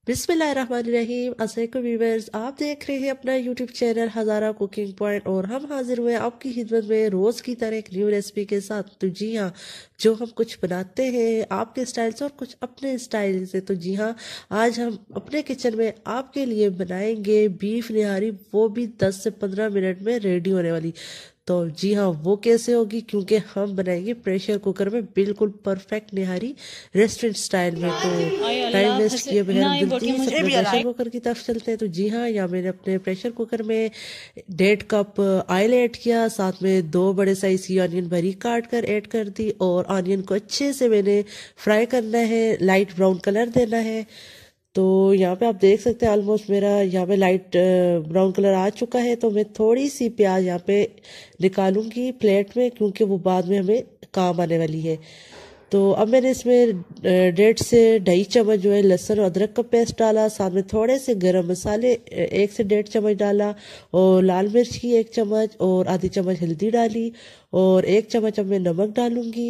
बिस्मिल्लाहिर्रहमानिर्रहीम। अस्सलाम व्यूअर्स, आप देख रहे हैं अपना यूट्यूब चैनल हज़ारा कुकिंग पॉइंट और हम हाजिर हुए आपकी खिदमत में रोज़ की तरह एक न्यू रेसिपी के साथ। तो जी हाँ, जो हम कुछ बनाते हैं आपके स्टाइल से और कुछ अपने स्टाइल से। तो जी हाँ, आज हम अपने किचन में आपके लिए बनाएंगे बीफ निहारी, वो भी 10 से 15 मिनट में रेडी होने वाली। तो जी हाँ, वो कैसे होगी, क्योंकि हम बनाएंगे प्रेशर कुकर में बिल्कुल परफेक्ट निहारी रेस्टोरेंट स्टाइल में। तो टाइम वेस्ट किए बगैर हम जल्दी से अपने प्रेशर कुकर की तरफ चलते हैं। तो जी हाँ, यहाँ मैंने अपने प्रेशर कुकर में 1.5 कप ऑयल ऐड किया, साथ में 2 बड़े साइज की ऑनियन बारीक काट कर ऐड कर दी और ऑनियन को अच्छे से मैंने फ्राई करना है, लाइट ब्राउन कलर देना है। तो यहाँ पे आप देख सकते हैं ऑलमोस्ट मेरा यहाँ पे लाइट ब्राउन कलर आ चुका है। तो मैं थोड़ी सी प्याज यहाँ पे निकालूंगी प्लेट में, क्योंकि वो बाद में हमें काम आने वाली है। तो अब मैंने इसमें 1.5 से 2.5 चम्मच जो है लहसुन और अदरक का पेस्ट डाला, साथ में थोड़े से गरम मसाले 1 से 1.5 चम्मच डाला और लाल मिर्च की 1 चम्मच और आधी चम्मच हल्दी डाली और 1 चम्मच अब मैं नमक डालूंगी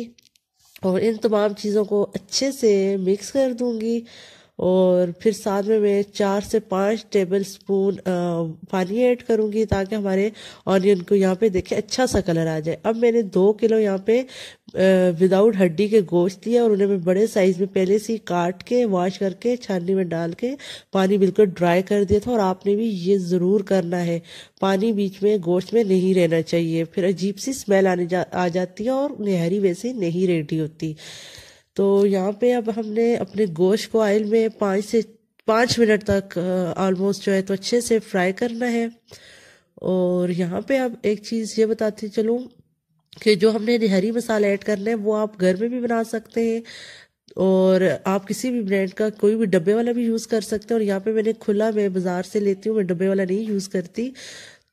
और इन तमाम चीज़ों को अच्छे से मिक्स कर दूंगी। और फिर साथ में मैं 4 से 5 टेबल स्पून पानी ऐड करूंगी, ताकि हमारे ऑनियन को यहाँ पे देखें अच्छा सा कलर आ जाए। अब मैंने 2 किलो यहाँ पे विदाउट हड्डी के गोश्त लिया और उन्हें मैं बड़े साइज में पहले से ही काट के वॉश करके छाननी में डाल के पानी बिल्कुल ड्राई कर दिया था। और आपने भी ये ज़रूर करना है, पानी बीच में गोश्त में नहीं रहना चाहिए, फिर अजीब सी स्मेल आ जाती है और निहारी वैसे नहीं रेडी होती। तो यहाँ पे अब हमने अपने गोश्त को ऑयल में 5 मिनट तक ऑलमोस्ट जो है तो अच्छे से फ्राई करना है। और यहाँ पे अब एक चीज़ ये बताती चलूँ कि जो हमने निहारी मसाला ऐड करना है वो आप घर में भी बना सकते हैं और आप किसी भी ब्रांड का कोई भी डब्बे वाला भी यूज़ कर सकते हैं। और यहाँ पे मैंने खुला, मैं बाज़ार से लेती हूँ, मैं डब्बे वाला नहीं यूज़ करती।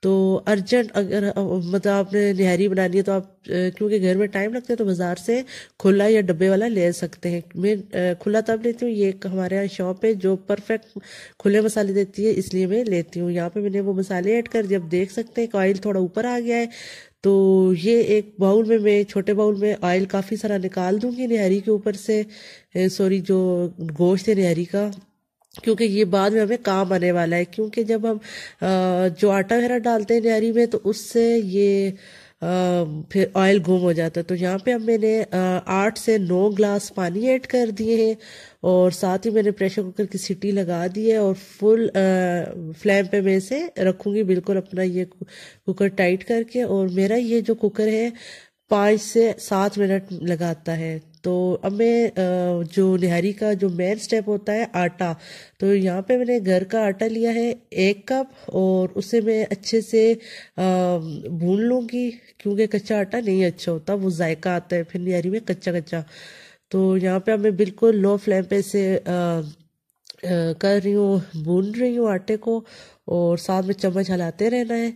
तो अर्जेंट अगर मतलब आपने निहारी बनानी है तो आप क्योंकि घर में टाइम लगता है तो बाज़ार से खुला या डब्बे वाला ले सकते हैं। मैं खुला तब लेती हूँ, ये एक हमारे यहाँ शॉप है जो परफेक्ट खुले मसाले देती है, इसलिए मैं लेती हूँ। यहाँ पे मैंने वो मसाले ऐड कर दिए। अब देख सकते हैं कि ऑयल थोड़ा ऊपर आ गया है। तो ये एक बाउल में, मैं छोटे बाउल में ऑयल काफ़ी सारा निकाल दूंगी निहारी के ऊपर से, सॉरी जो गोश्त है निहारी का, क्योंकि ये बाद में हमें काम आने वाला है। क्योंकि जब हम जो आटा वगैरह डालते हैं निहारी में तो उससे ये फिर ऑयल गुम हो जाता है। तो यहाँ पे अब मैंने 8 से 9 ग्लास पानी ऐड कर दिए हैं और साथ ही मैंने प्रेशर कुकर की सीटी लगा दी है और फुल फ्लेम पे मैं इसे रखूँगी बिल्कुल अपना ये कुकर टाइट करके। और मेरा ये जो कुकर है 5 से 7 मिनट लगाता है। तो अब मैं जो निहारी का जो मेन स्टेप होता है आटा, तो यहाँ पे मैंने घर का आटा लिया है 1 कप और उसे मैं अच्छे से भून लूँगी, क्योंकि कच्चा आटा नहीं अच्छा होता, वो जायका आता है फिर निहारी में कच्चा कच्चा। तो यहाँ पे अब मैं बिल्कुल लो फ्लेम पे से कर रही हूँ, भून रही हूँ आटे को और साथ में चम्मच हिलाते रहना है।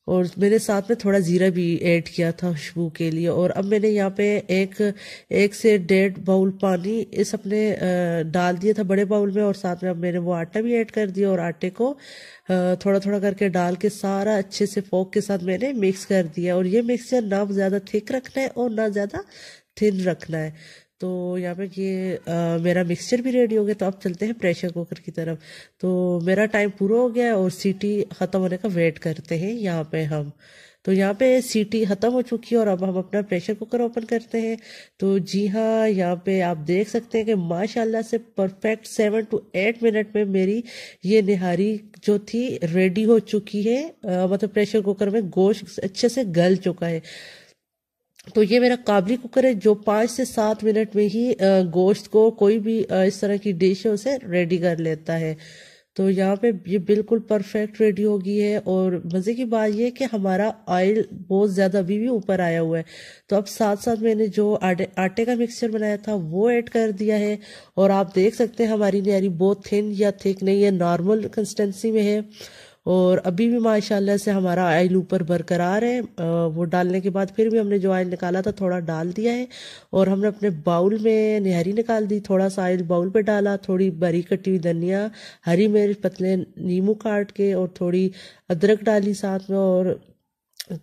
और मैंने साथ में थोड़ा जीरा भी ऐड किया था खुशबू के लिए। और अब मैंने यहाँ पे एक से 1.5 बाउल पानी इस अपने डाल दिया था बड़े बाउल में और साथ में अब मैंने वो आटा भी ऐड कर दिया और आटे को थोड़ा थोड़ा करके डाल के सारा अच्छे से फोक के साथ मैंने मिक्स कर दिया। और ये मिक्सचर ना ज़्यादा थिक रखना है और ना ज़्यादा थिन रखना है। तो यहाँ पे ये मेरा मिक्सचर भी रेडी हो गया। तो अब चलते हैं प्रेशर कुकर की तरफ। तो मेरा टाइम पूरा हो गया है और सीटी ख़त्म होने का वेट करते हैं यहाँ पे हम। तो यहाँ पे सीटी ख़त्म हो चुकी है और अब हम अपना प्रेशर कुकर ओपन करते हैं। तो जी हाँ, यहाँ पे आप देख सकते हैं कि माशाल्लाह से परफेक्ट 7 to 8 मिनट में मेरी ये निहारी जो थी रेडी हो चुकी है। मतलब प्रेशर कुकर में गोश्त अच्छे से गल चुका है। तो ये मेरा काबली कुकर है जो 5 से 7 मिनट में ही गोश्त को कोई भी इस तरह की डिश है उसे रेडी कर लेता है। तो यहाँ पे ये बिल्कुल परफेक्ट रेडी हो गई है। और मज़े की बात ये है कि हमारा ऑयल बहुत ज़्यादा अभी भी ऊपर आया हुआ है। तो अब साथ साथ मैंने जो आटे का मिक्सचर बनाया था वो ऐड कर दिया है और आप देख सकते हैं हमारी निहारी बहुत थिन या थिक नहीं है, नॉर्मल कंसिस्टेंसी में है। और अभी भी माशाल्लाह से हमारा ऑयल ऊपर बरकरार है। वो डालने के बाद फिर भी हमने जो ऑयल निकाला था थोड़ा डाल दिया है और हमने अपने बाउल में निहारी निकाल दी। थोड़ा सा ऑयल बाउल पे डाला, थोड़ी बारीक कटी हुई धनिया, हरी मिर्च, पतले नींबू काट के और थोड़ी अदरक डाली साथ में और